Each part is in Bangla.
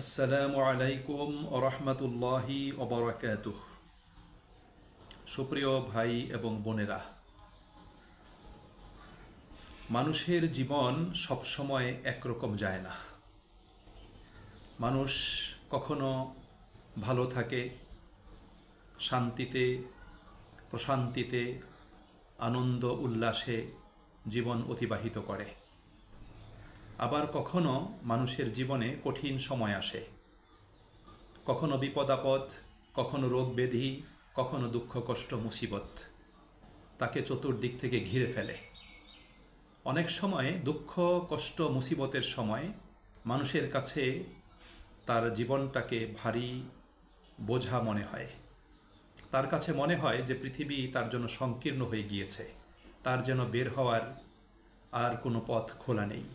আসসালামু আলাইকুম রহমতুল্লাহি ওবরাকাতুহ। সুপ্রিয় ভাই এবং বোনেরা, মানুষের জীবন সবসময় একরকম যায় না। মানুষ কখনো ভালো থাকে, শান্তিতে, প্রশান্তিতে, আনন্দ উল্লাসে জীবন অতিবাহিত করে। আবার কখনো মানুষের জীবনে কঠিন সময় আসে, কখনো বিপদ আপদ, কখনো রোগ ব্যাধি, কখনো দুঃখ কষ্ট মুসিবত তাকে চতুর্দিক থেকে ঘিরে ফেলে। অনেক সময় দুঃখ কষ্ট মুসিবতের সময় মানুষের কাছে তার জীবনটাকে ভারী বোঝা মনে হয়। তার কাছে মনে হয় যে পৃথিবী তার জন্য সংকীর্ণ হয়ে গিয়েছে, তার যেন বের হওয়ার আর কোনো পথ খোলা নেই।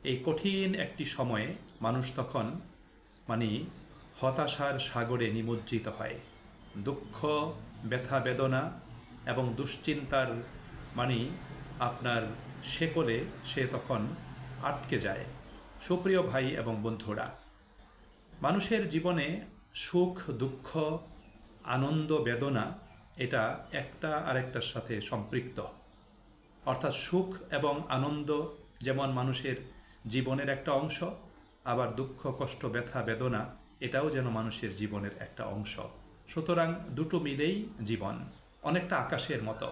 এই কঠিন একটি সময়ে মানুষ তখন হতাশার সাগরে নিমজ্জিত হয়। দুঃখ, ব্যথা বেদনা এবং দুশ্চিন্তার আপনার শেকলে সে তখন আটকে যায়। সুপ্রিয় ভাই এবং বন্ধুরা, মানুষের জীবনে সুখ দুঃখ আনন্দ বেদনা এটা একটা আরেকটার সাথে সম্পৃক্ত। অর্থাৎ সুখ এবং আনন্দ যেমন মানুষের জীবনের একটা অংশ, আবার দুঃখ কষ্ট ব্যথা বেদনা এটাও যেন মানুষের জীবনের একটা অংশ। সুতরাং দুটো মিলেই জীবন। অনেকটা আকাশের মতো।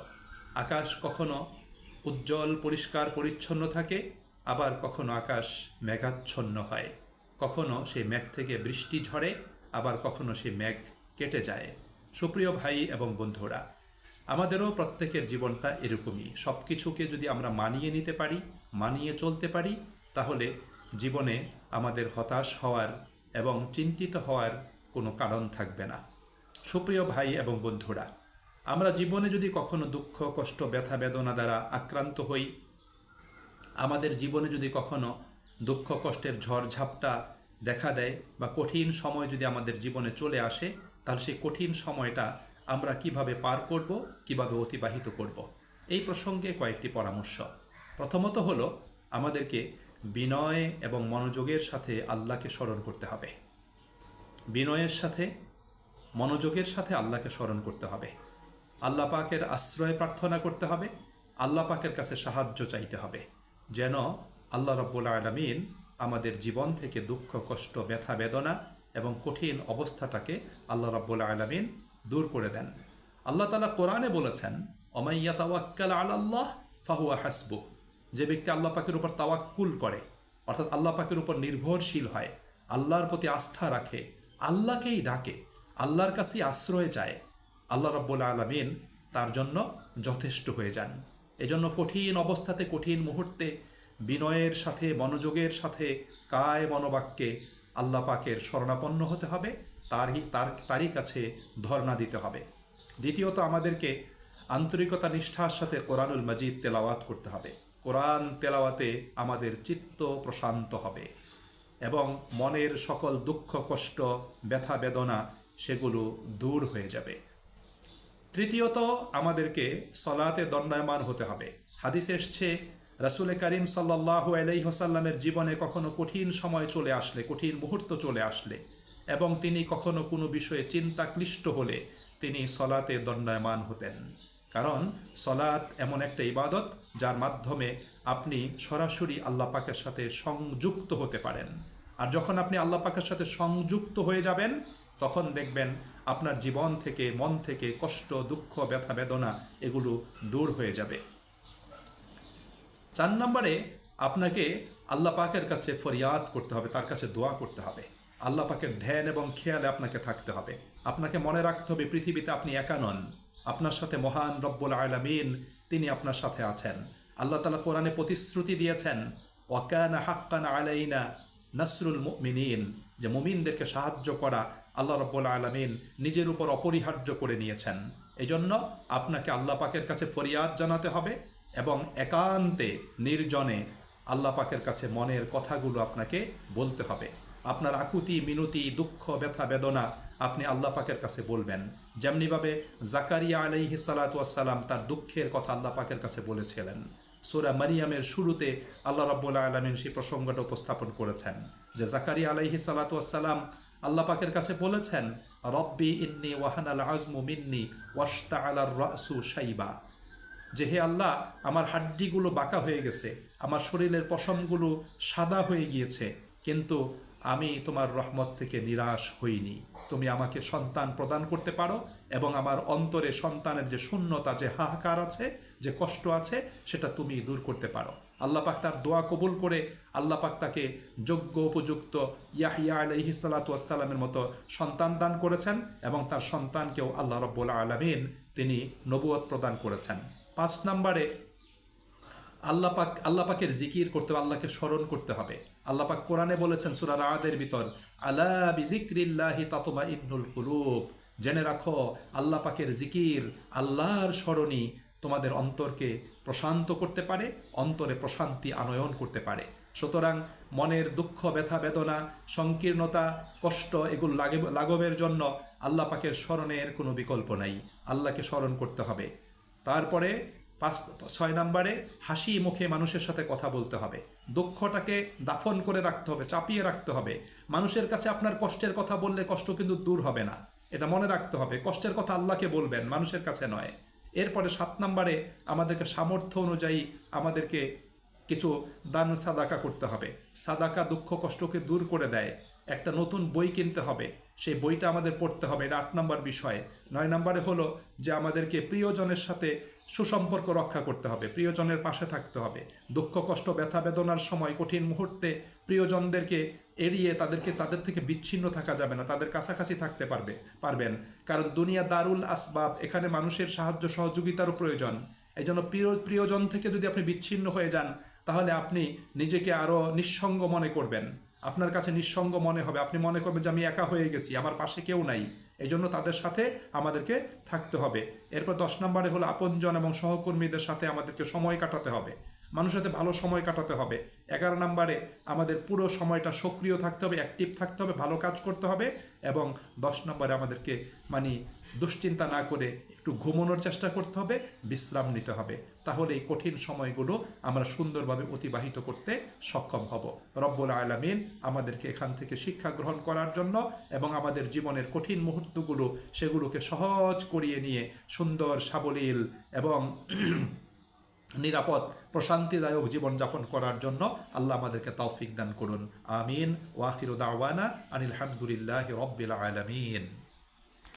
আকাশ কখনো উজ্জ্বল পরিষ্কার পরিচ্ছন্ন থাকে, আবার কখনো আকাশ মেঘাচ্ছন্ন হয়। কখনো সেই মেঘ থেকে বৃষ্টি ঝরে, আবার কখনো সেই মেঘ কেটে যায়। সুপ্রিয় ভাই এবং বন্ধুরা, আমাদেরও প্রত্যেকের জীবনটা এরকমই। সব কিছুকে যদি আমরা মানিয়ে নিতে পারি, মানিয়ে চলতে পারি, তাহলে জীবনে আমাদের হতাশ হওয়ার এবং চিন্তিত হওয়ার কোনো কারণ থাকবে না। সুপ্রিয় ভাই এবং বন্ধুরা, আমরা জীবনে যদি কখনো দুঃখ কষ্ট ব্যথা বেদনা দ্বারা আক্রান্ত হই, আমাদের জীবনে যদি কখনো দুঃখ কষ্টের ঝড়ঝাপটা দেখা দেয় বা কঠিন সময় যদি আমাদের জীবনে চলে আসে, তাহলে সেই কঠিন সময়টা আমরা কিভাবে পার করব, কিভাবে অতিবাহিত করব, এই প্রসঙ্গে কয়েকটি পরামর্শ। প্রথমত হলো আমাদেরকে বিনয় এবং মনোযোগের সাথে আল্লাহকে স্মরণ করতে হবে। বিনয়ের সাথে মনোযোগের সাথে আল্লাহকে স্মরণ করতে হবে। আল্লাহ পাকের আশ্রয় প্রার্থনা করতে হবে। আল্লাহ পাকের কাছে সাহায্য চাইতে হবে, যেন আল্লাহ রাব্বুল আলামিন আমাদের জীবন থেকে দুঃখ কষ্ট ব্যথা বেদনা এবং কঠিন অবস্থাটাকে আল্লাহ রাব্বুল আলামিন দূর করে দেন। আল্লাহ তাআলা কোরআনে বলেছেন, ওমাই ইয়াতাওয়াক্কাল আলাল্লাহ ফাহুয়া হাসবুহ। যে ব্যক্তি আল্লাহ পাকের উপর তাওয়াক্কুল করে, অর্থাৎ আল্লাহ পাকের উপর নির্ভরশীল হয়, আল্লাহর প্রতি আস্থা রাখে, আল্লাহকেই ডাকে, আল্লাহর কাছেই আশ্রয় চায়, আল্লাহ রাব্বুল আলামিন তার জন্য যথেষ্ট হয়ে যান। এজন্য কঠিন অবস্থাতে কঠিন মুহূর্তে বিনয়ের সাথে মনোযোগের সাথে কায় মনোবাক্যে আল্লাহ পাকের শরণাপন্ন হতে হবে, তারই কাছে ধর্ণা দিতে হবে। দ্বিতীয়ত আমাদেরকে আন্তরিকতা নিষ্ঠার সাথে কোরআনুল মাজিদ তেলাওয়াত করতে হবে। কোরআন তেলাওয়াতে আমাদের চিত্ত প্রশান্ত হবে এবং মনের সকল দুঃখ কষ্ট ব্যথা বেদনা সেগুলো দূর হয়ে যাবে। তৃতীয়ত আমাদেরকে সলাতে দণ্ডায়মান হতে হবে। হাদিসে এসছে, রাসূল করিম সাল্লাল্লাহু আলাইহি ওয়াসাল্লামের জীবনে কখনো কঠিন সময় চলে আসলে, কঠিন মুহূর্ত চলে আসলে এবং তিনি কখনো কোনো বিষয়ে চিন্তা ক্লিষ্ট হলে তিনি সলাতে দণ্ডায়মান হতেন। কারণ সলাত এমন একটা ইবাদত যার মাধ্যমে আপনি সরাসরি আল্লাহ পাকের সাথে সংযুক্ত হতে পারেন। আর যখন আপনি আল্লাহ পাকের সাথে সংযুক্ত হয়ে যাবেন, তখন দেখবেন আপনার জীবন থেকে মন থেকে কষ্ট দুঃখ ব্যথা বেদনা এগুলো দূর হয়ে যাবে। 4 নম্বরে আপনাকে আল্লাহ পাকের কাছে ফরিয়াদ করতে হবে, তার কাছে দোয়া করতে হবে। আল্লাহ পাকের ধ্যান এবং খেয়ালে আপনাকে থাকতে হবে। আপনাকে মনে রাখতে হবে পৃথিবীতে আপনি একা নন, আপনার সাথে মহান রব্বুল আলামিন তিনি আপনার সাথে আছেন। আল্লাহ তাআলা কোরআনে প্রতিশ্রুতি দিয়েছেন, ওয়া কানা হাক্কান আলাইনা নাসরুল মুমিনিন, যে মুমিনদেরকে সাহায্য করা আল্লাহ রাব্বুল আলামিন নিজের উপর অপরিহার্য করে নিয়েছেন। এজন্য আপনাকে আল্লাহ পাকের কাছে ফরিয়াদ জানাতে হবে এবং একান্তে নির্জনে আল্লাহ পাকের কাছে মনের কথাগুলো আপনাকে বলতে হবে। আপনার আকুতি মিনতি দুঃখ ব্যথা বেদনা আপনি আল্লাহ পাকের কাছে বলবেন। যেমনিভাবে জাকারিয়া আলাইহিস সালাতু ওয়াস সালাম তার দুঃখের কথা আল্লাহ পাকের কাছে বলেছিলেন। সূরা মারিয়ামের শুরুতে আল্লাহ রাব্বুল আলামিন সেই প্রসঙ্গটা উপস্থাপন করেছেন যে জাকারিয়া আলাইহিস সালাতু ওয়াসসালাম আল্লাহ পাকের কাছে বলেছেন, রব্বি ইন্নী ওয়াহানাল আজমু মিন্নি ওয়াশতাআলার রাসু শাইবা, যে হে আল্লাহ, আমার হাড্ডিগুলো বাঁকা হয়ে গেছে, আমার শরীরের পশমগুলো সাদা হয়ে গিয়েছে, কিন্তু আমি তোমার রহমত থেকে নিরাশ হইনি। তুমি আমাকে সন্তান প্রদান করতে পারো এবং আমার অন্তরে সন্তানের যে শূন্যতা, যে হাহাকার আছে, যে কষ্ট আছে, সেটা তুমি দূর করতে পারো। আল্লাহ পাক তার দোয়া কবুল করে আল্লাহ পাক তাকে যোগ্য উপযুক্ত ইয়াহইয়া আলাইহিস সালাতু ওয়াসসালামের মতো সন্তান দান করেছেন এবং তার সন্তানকেও আল্লাহ রাব্বুল আলামিন তিনি নবুয়ত প্রদান করেছেন। 5 নম্বরে আল্লাহ পাকের জিকির করতে হবে, আল্লাহকে স্মরণ করতে হবে। আল্লাহ পাক কোরআনে বলেছেন সূরা রাদের ভিতর, আলা বিজিক্রিল্লাহি তাতমাইন্নুল কুলুব, জেনে রাখো আল্লাহ পাকের জিকির, আল্লাহর স্মরণই তোমাদের অন্তরকে প্রশান্ত করতে পারে, অন্তরে প্রশান্তি আনয়ন করতে পারে। সুতরাং মনের দুঃখ, ব্যথা, বেদনা, সংকীর্ণতা, কষ্ট এগুলো লাঘবের জন্য আল্লাহ পাকের স্মরণের কোনো বিকল্প নাই, আল্লাহকে স্মরণ করতে হবে। তারপরে 6 নম্বরে হাসি মুখে মানুষের সাথে কথা বলতে হবে, দুঃখটাকে দাফন করে রাখতে হবে, চাপিয়ে রাখতে হবে। মানুষের কাছে আপনার কষ্টের কথা বললে কষ্ট কিন্তু দূর হবে না, এটা মনে রাখতে হবে। কষ্টের কথা আল্লাহকে বলবেন, মানুষের কাছে নয়। এরপরে 7 নম্বরে আমাদেরকে সামর্থ্য অনুযায়ী আমাদেরকে কিছু দান সাদাকা করতে হবে। সাদাকা দুঃখ কষ্টকে দূর করে দেয়। একটা নতুন বই কিনতে হবে, সেই বইটা আমাদের পড়তে হবে, এটা 8 নম্বর বিষয়। 9 নম্বরে হলো যে আমাদেরকে প্রিয়জনের সাথে সুসম্পর্ক রক্ষা করতে হবে, প্রিয়জনের পাশে থাকতে হবে। দুঃখ কষ্ট ব্যথা বেদনার সময়, কঠিন মুহূর্তে প্রিয়জনদেরকে এড়িয়ে তাদের থেকে বিচ্ছিন্ন থাকা যাবে না, তাদের কাছাকাছি থাকতে পারবেন। কারণ দুনিয়া দারুল আসবাব, এখানে মানুষের সাহায্য সহযোগিতারও প্রয়োজন। এই জন্য প্রিয়জন থেকে যদি আপনি বিচ্ছিন্ন হয়ে যান, তাহলে আপনি নিজেকে আরও নিঃসঙ্গ মনে করবেন, আপনার কাছে নিঃসঙ্গ মনে হবে, আপনি মনে করবেন যে আমি একা হয়ে গেছি, আমার পাশে কেউ নাই। এই জন্য তাদের সাথে আমাদেরকে থাকতে হবে। এরপর 10 নম্বরে হলো আপনজন এবং সহকর্মীদের সাথে আমাদেরকে সময় কাটাতে হবে, মানুষের সাথে ভালো সময় কাটাতে হবে। 11 নম্বরে আমাদের পুরো সময়টা সক্রিয় থাকতে হবে, অ্যাক্টিভ থাকতে হবে, ভালো কাজ করতে হবে। এবং 10 নম্বরে আমাদেরকে দুশ্চিন্তা না করে একটু ঘুমানোর চেষ্টা করতে হবে, বিশ্রাম নিতে হবে। তাহলে এই কঠিন সময়গুলো আমরা সুন্দরভাবে অতিবাহিত করতে সক্ষম হব। রব্বুল আলামিন আমাদেরকে এখান থেকে শিক্ষা গ্রহণ করার জন্য এবং আমাদের জীবনের কঠিন মুহূর্তগুলো সেগুলোকে সহজ করিয়ে নিয়ে সুন্দর, সাবলীল এবং নিরাপদ, প্রশান্তিদায়ক জীবনযাপন করার জন্য আল্লাহ আমাদেরকে তৌফিক দান করুন। আমিন। ওয়া আখিরু দাওয়ানা আনিল হামদুলিল্লাহি রাব্বিল আলামিন।